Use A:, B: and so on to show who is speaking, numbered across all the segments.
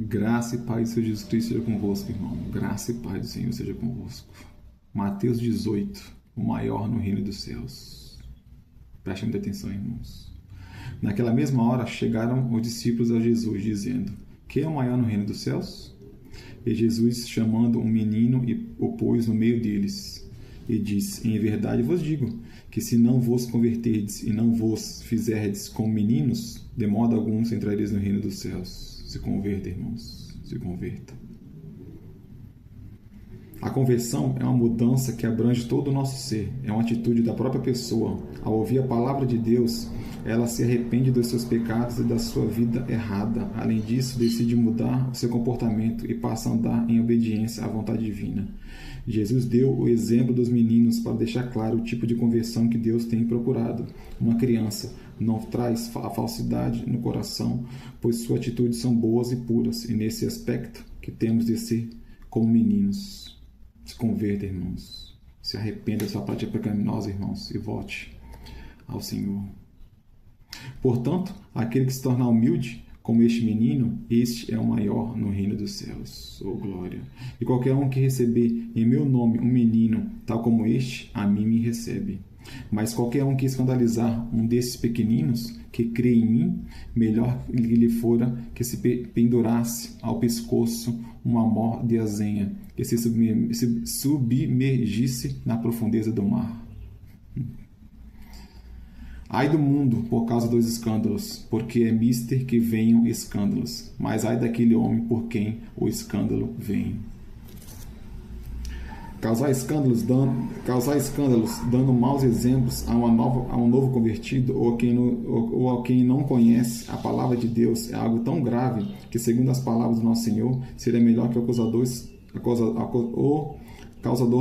A: Graça e paz do Senhor Jesus Cristo seja convosco, irmão. Graça e paz do Senhor seja convosco. Mateus 18, o maior no reino dos céus. Prestem muita atenção, irmãos. Naquela mesma hora chegaram os discípulos a Jesus, dizendo: quem é o maior no reino dos céus? E Jesus, chamando um menino, o pôs no meio deles, e disse: em verdade vos digo, que se não vos converterdes e não vos fizerdes como meninos, de modo algum entrareis no reino dos céus. Se converta, irmãos, se converta. A conversão é uma mudança que abrange todo o nosso ser, é uma atitude da própria pessoa. Ao ouvir a palavra de Deus, ela se arrepende dos seus pecados e da sua vida errada. Além disso, decide mudar o seu comportamento e passa a andar em obediência à vontade divina. Jesus deu o exemplo dos meninos para deixar claro o tipo de conversão que Deus tem procurado. Uma criança não traz a falsidade no coração, pois suas atitudes são boas e puras, e nesse aspecto que temos de ser como meninos. Se converta, irmãos. Se arrependa da sua prática pecaminosa, irmãos, e volte ao Senhor. Portanto, aquele que se tornar humilde, como este menino, este é o maior no reino dos céus. Oh, glória! E qualquer um que receber em meu nome um menino, tal como este, a mim me recebe. Mas qualquer um que escandalizar um desses pequeninos, que crê em mim, melhor lhe fora que se pendurasse ao pescoço uma mó de azenha, que se submergisse na profundeza do mar. Ai do mundo por causa dos escândalos, porque é mister que venham escândalos, mas ai daquele homem por quem o escândalo vem. Causar escândalos dando maus exemplos a um novo convertido ou a quem não conhece a palavra de Deus é algo tão grave que, segundo as palavras do nosso Senhor, seria melhor que o causador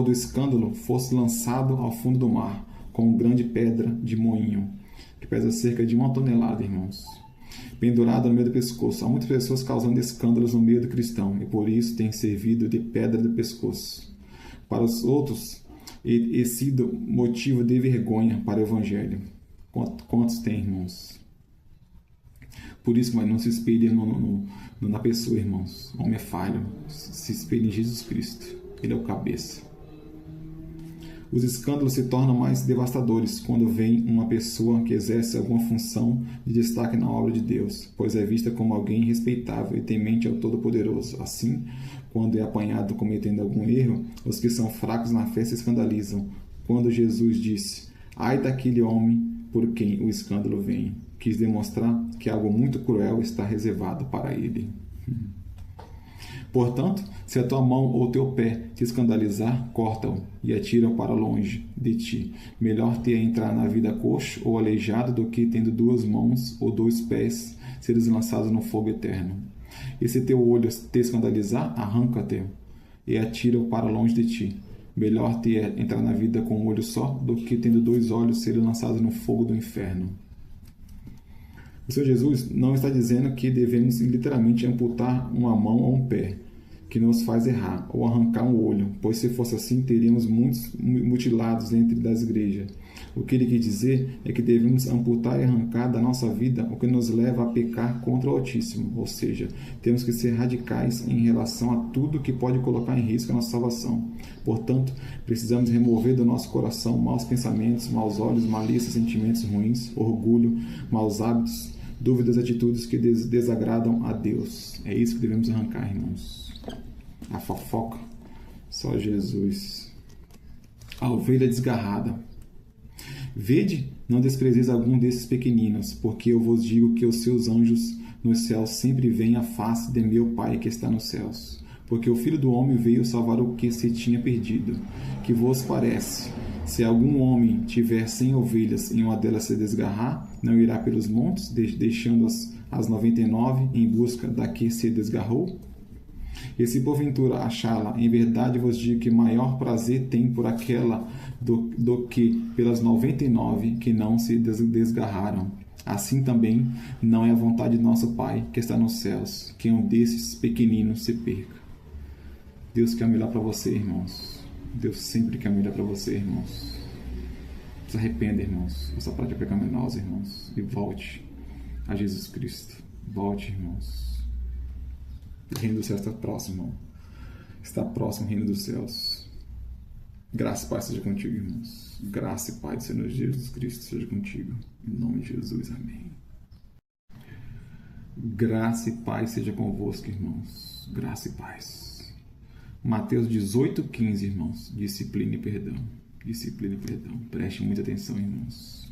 A: do escândalo fosse lançado ao fundo do mar com grande pedra de moinho, que pesa cerca de 1 tonelada, irmãos, pendurada no meio do pescoço. Há muitas pessoas causando escândalos no meio do cristão e por isso tem servido de pedra do pescoço. Para os outros, e sido motivo de vergonha para o Evangelho. Quantos tem, irmãos? Por isso, mas não se espelhe na pessoa, irmãos. O homem é falho. Se espelhe em Jesus Cristo. Ele é o cabeça. Os escândalos se tornam mais devastadores quando vem uma pessoa que exerce alguma função de destaque na obra de Deus, pois é vista como alguém respeitável e temente ao Todo-Poderoso. Assim, quando é apanhado cometendo algum erro, os que são fracos na fé se escandalizam. Quando Jesus disse: ai daquele homem por quem o escândalo vem, quis demonstrar que algo muito cruel está reservado para ele. Portanto, se a tua mão ou teu pé te escandalizar, corta-o e atira-o para longe de ti. Melhor te é entrar na vida coxo ou aleijado do que, tendo 2 mãos ou 2 pés, seres lançados no fogo eterno. E se teu olho te escandalizar, arranca-te e atira-o para longe de ti. Melhor te é entrar na vida com um olho só do que, tendo 2 olhos, seres lançados no fogo do inferno. O Senhor Jesus não está dizendo que devemos literalmente amputar uma mão ou um pé, que nos faz errar, ou arrancar um olho, pois se fosse assim, teríamos muitos mutilados dentro das igrejas. O que ele quer dizer é que devemos amputar e arrancar da nossa vida o que nos leva a pecar contra o Altíssimo, ou seja, temos que ser radicais em relação a tudo que pode colocar em risco a nossa salvação. Portanto, precisamos remover do nosso coração maus pensamentos, maus olhos, malícia, sentimentos ruins, orgulho, maus hábitos, dúvidas, atitudes que desagradam a Deus. É isso que devemos arrancar, irmãos. A fofoca, só Jesus. A ovelha desgarrada. Vede, não desprezeis algum desses pequeninos, porque eu vos digo que os seus anjos nos céus sempre veem a face de meu Pai que está nos céus. Porque o Filho do Homem veio salvar o que se tinha perdido. Que vos parece? Se algum homem tiver 100 ovelhas e uma delas se desgarrar, não irá pelos montes, deixando as 99 em busca da que se desgarrou? E se porventura achá-la, em verdade vos digo que maior prazer tem por aquela do que pelas 99 que não se desgarraram. Assim também não é a vontade de nosso Pai que está nos céus, que um desses pequeninos se perca. Deus quer o melhor para você, irmãos. Deus sempre quer o melhor para você, irmãos. Se arrependa, irmãos. Essa prática pecaminosa, irmãos. E volte a Jesus Cristo. Volte, irmãos. reino dos céus está próximo, irmão. Está próximo o reino dos céus. Graça e paz seja contigo, irmãos. Graça e paz do Senhor Jesus Cristo seja contigo. Em nome de Jesus, amém. Graça e paz seja convosco, irmãos. Graça e paz. Mateus 18:15, irmãos. Disciplina e perdão. Disciplina e perdão. Preste muita atenção, irmãos.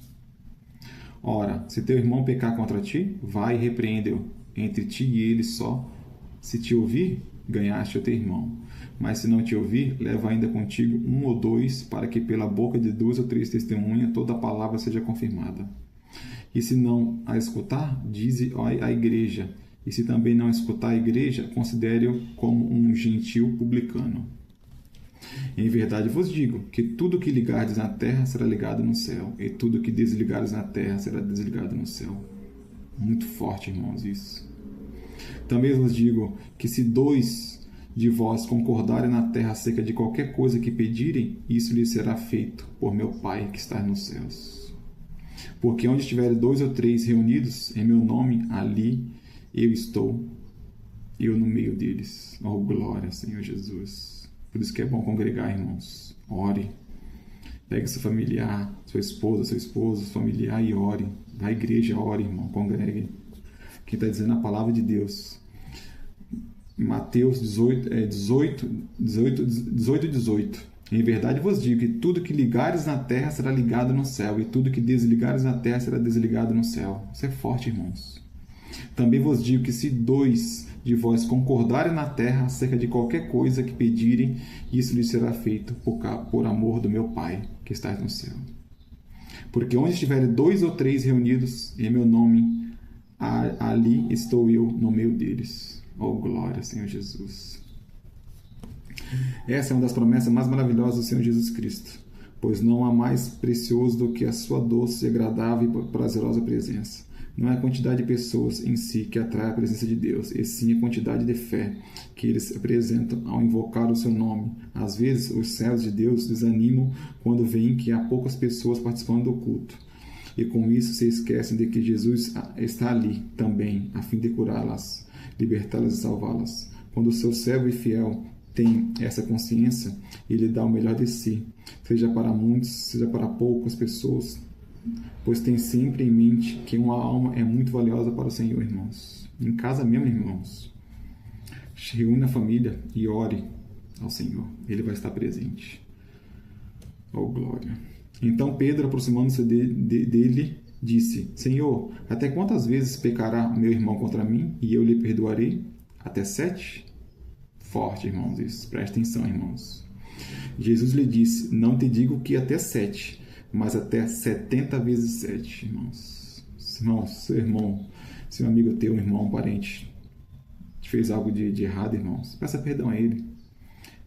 A: Ora, se teu irmão pecar contra ti, vai e repreende-o entre ti e ele só. Se te ouvir, ganhaste o teu irmão. Mas se não te ouvir, leva ainda contigo 1 ou 2, para que pela boca de 2 ou 3 testemunhas toda a palavra seja confirmada. E se não a escutar, dize à igreja. E se também não escutar a igreja, considere-o como um gentil publicano. Em verdade vos digo que tudo que ligardes na terra será ligado no céu, e tudo que desligardes na terra será desligado no céu. Muito forte, irmãos, isso. Também vos digo que se 2 de vós concordarem na terra acerca de qualquer coisa que pedirem, isso lhes será feito por meu Pai que está nos céus. Porque onde estiverem 2 ou 3 reunidos em meu nome, ali eu estou, eu no meio deles. Oh, glória, Senhor Jesus. Por isso que é bom congregar, irmãos. Ore. Pegue seu familiar, sua esposa, seu esposo, familiar e ore. Vá à igreja, ore, irmão. Congregue. Quem está dizendo a palavra de Deus. Mateus 18. Em verdade vos digo que tudo que ligares na terra será ligado no céu, e tudo que desligares na terra será desligado no céu. Isso é forte, irmãos. Também vos digo que se 2 de vós concordarem na terra acerca de qualquer coisa que pedirem, isso lhes será feito por amor do meu Pai que está no céu. Porque onde estiverem 2 ou 3 reunidos em meu nome, ali estou eu no meio deles. Oh, glória, Senhor Jesus. Essa é uma das promessas mais maravilhosas do Senhor Jesus Cristo, pois não há mais precioso do que a sua doce, agradável e prazerosa presença. Não é a quantidade de pessoas em si que atrai a presença de Deus, e sim a quantidade de fé que eles apresentam ao invocar o seu nome. Às vezes, os céus de Deus desanimam quando veem que há poucas pessoas participando do culto. E com isso se esquecem de que Jesus está ali também, a fim de curá-las, libertá-las e salvá-las. Quando o seu servo e fiel tem essa consciência, ele dá o melhor de si, seja para muitos, seja para poucas pessoas, pois tem sempre em mente que uma alma é muito valiosa para o Senhor, irmãos. Em casa mesmo, irmãos, reúne a família e ore ao Senhor. Ele vai estar presente. Oh, glória! Então Pedro, aproximando-se dele, disse: Senhor, até quantas vezes pecará meu irmão contra mim e eu lhe perdoarei? Até 7? Forte, irmãos, isso. Presta atenção, irmãos. Jesus lhe disse: Não te digo que até 7, mas até 70 vezes 7, irmãos. Irmãos, seu irmão, seu amigo teu, irmão, um parente, te fez algo de errado, irmãos, peça perdão a ele.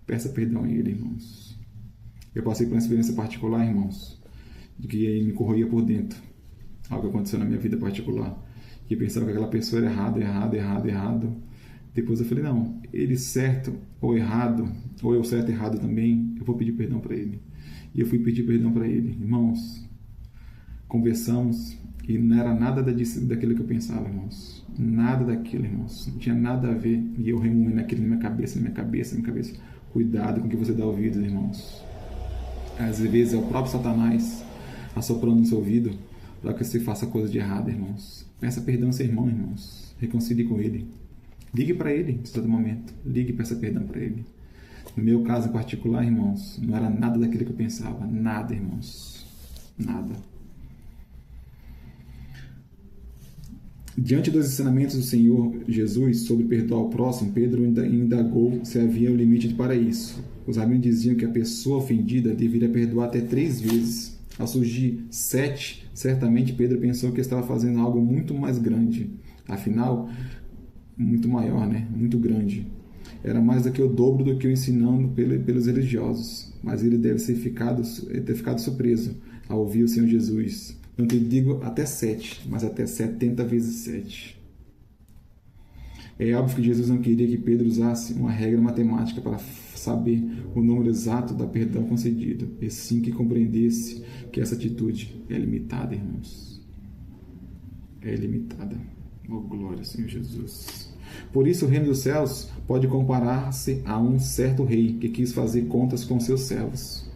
A: Peça perdão a ele, irmãos. Eu passei por uma experiência particular, irmãos, de que ele me corroía por dentro. Algo aconteceu na minha vida particular, que eu pensava que aquela pessoa era errado. Depois eu falei, não, ele certo ou errado, ou eu certo e errado também, eu vou pedir perdão para ele. E eu fui pedir perdão para ele. Irmãos, conversamos e não era nada daquilo que eu pensava, irmãos. Nada daquilo, irmãos. Não tinha nada a ver. E eu remoendo aquilo na minha cabeça. Cuidado com o que você dá ouvidos, irmãos. Às vezes é o próprio Satanás assoprando no seu ouvido para que você faça coisa de errado, irmãos. Peça perdão ao seu irmão, irmãos. Reconcilie com ele. Ligue para ele em todo momento. Ligue e peça perdão para ele. No meu caso em particular, irmãos, não era nada daquilo que eu pensava. Nada, irmãos. Nada. Diante dos ensinamentos do Senhor Jesus sobre perdoar o próximo, Pedro indagou se havia um limite para isso. Os rabinos diziam que a pessoa ofendida deveria perdoar até 3 vezes. Ao surgir 7, certamente Pedro pensou que estava fazendo algo muito mais grande. Afinal, muito maior, né? Muito grande. Era mais do que o dobro do que o ensinando pelos religiosos. Mas ele deve ter ficado surpreso ao ouvir o Senhor Jesus. Não te digo até 7, mas até 70 vezes 7. É óbvio que Jesus não queria que Pedro usasse uma regra matemática para saber o número exato da perdão concedido, e sim que compreendesse que essa atitude é limitada, irmãos. É limitada. Oh, glória, Senhor Jesus. Por isso, o reino dos céus pode comparar-se a um certo rei que quis fazer contas com seus servos.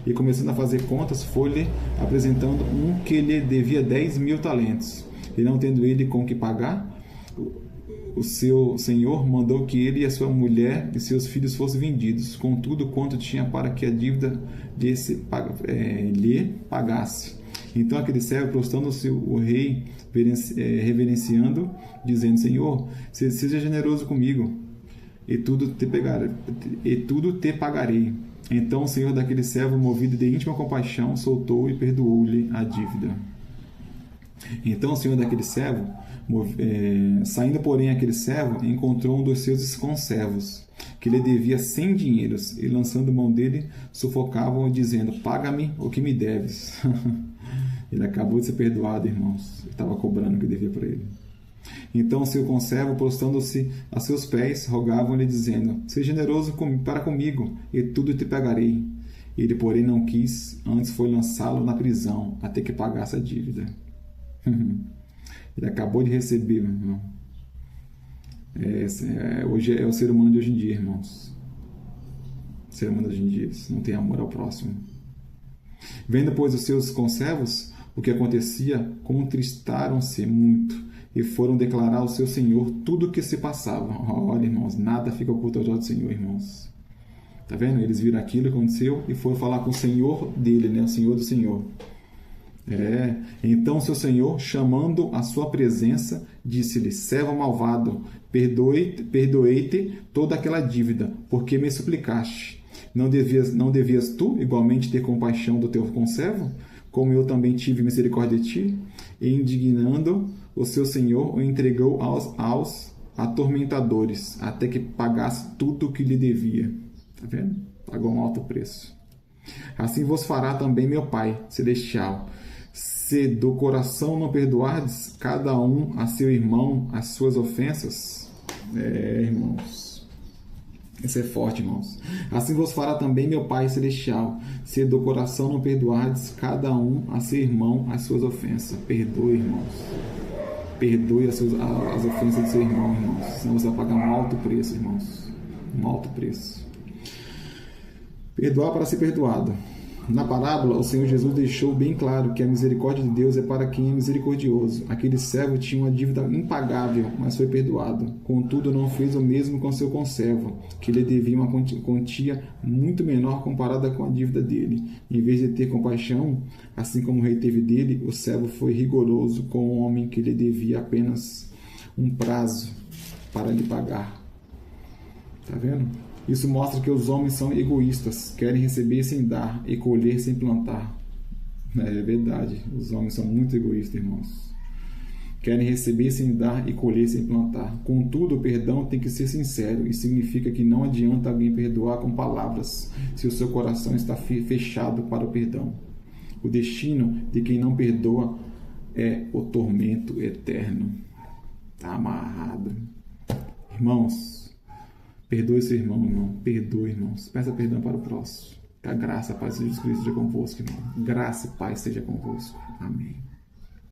A: E começando a fazer contas, foi-lhe apresentando um que lhe devia 10.000 talentos. E não tendo ele com que pagar, o seu senhor mandou que ele e a sua mulher e seus filhos fossem vendidos, com tudo quanto tinha, para que a dívida lhe pagasse. Então aquele servo, prostrando-se o rei, reverenciando, dizendo: Senhor, seja generoso comigo, e tudo te pagarei. Então o senhor daquele servo, movido de íntima compaixão, soltou e perdoou-lhe a dívida. Então o senhor daquele servo, saindo porém aquele servo, encontrou um dos seus conservos, que lhe devia 100 dinheiros, e lançando mão dele, sufocavam-o, dizendo: paga-me o que me deves. Ele acabou de ser perdoado, irmãos. Ele estava cobrando o que devia para ele. Então o seu conservo, prostrando-se a seus pés, rogavam-lhe, dizendo: seja generoso para comigo, e tudo te pagarei. Ele, porém, não quis, antes foi lançá-lo na prisão, até que pagasse a dívida. Ele acabou de receber, irmão. Hoje é o ser humano de hoje em dia, irmãos. O ser humano de hoje em dia não tem amor ao próximo. Vendo, pois, os seus conservos o que acontecia, contristaram-se muito e foram declarar ao seu senhor tudo o que se passava. Olha, irmãos, nada fica oculto aos olhos do Senhor, irmãos. Tá vendo? Eles viram aquilo que aconteceu e foram falar com o senhor dele, né? O senhor do senhor. Então seu senhor, chamando a sua presença, disse-lhe: servo malvado, perdoei-te toda aquela dívida, porque me suplicaste. Não devias tu igualmente ter compaixão do teu conservo, como eu também tive misericórdia de ti? E indignando, o seu senhor o entregou aos atormentadores, até que pagasse tudo o que lhe devia. Tá vendo? Pagou um alto preço. Assim vos fará também meu Pai celestial, se do coração não perdoardes cada um a seu irmão as suas ofensas. Irmãos, isso é forte, irmãos. Assim vos fará também meu Pai celestial, se do coração não perdoardes cada um a seu irmão as suas ofensas. Perdoe, irmãos. Perdoe as ofensas do seu irmão, irmãos. Senão você vai pagar um alto preço, irmãos. Um alto preço. Perdoar para ser perdoado. Na parábola, o Senhor Jesus deixou bem claro que a misericórdia de Deus é para quem é misericordioso. Aquele servo tinha uma dívida impagável, mas foi perdoado. Contudo, não fez o mesmo com seu conservo, que lhe devia uma quantia muito menor comparada com a dívida dele. Em vez de ter compaixão, assim como o rei teve dele, o servo foi rigoroso com o homem que lhe devia apenas um prazo para lhe pagar. Tá vendo? Isso mostra que os homens são egoístas, querem receber sem dar e colher sem plantar. É verdade, os homens são muito egoístas, irmãos. Querem receber sem dar e colher sem plantar. Contudo, o perdão tem que ser sincero e significa que não adianta alguém perdoar com palavras se o seu coração está fechado para o perdão. O destino de quem não perdoa é o tormento eterno. Está amarrado. Irmãos, perdoe seu irmão, irmão. Perdoe, irmãos. Peça perdão para o próximo. Que a graça, a paz de Jesus Cristo seja convosco, irmão. Graça e paz seja convosco. Amém.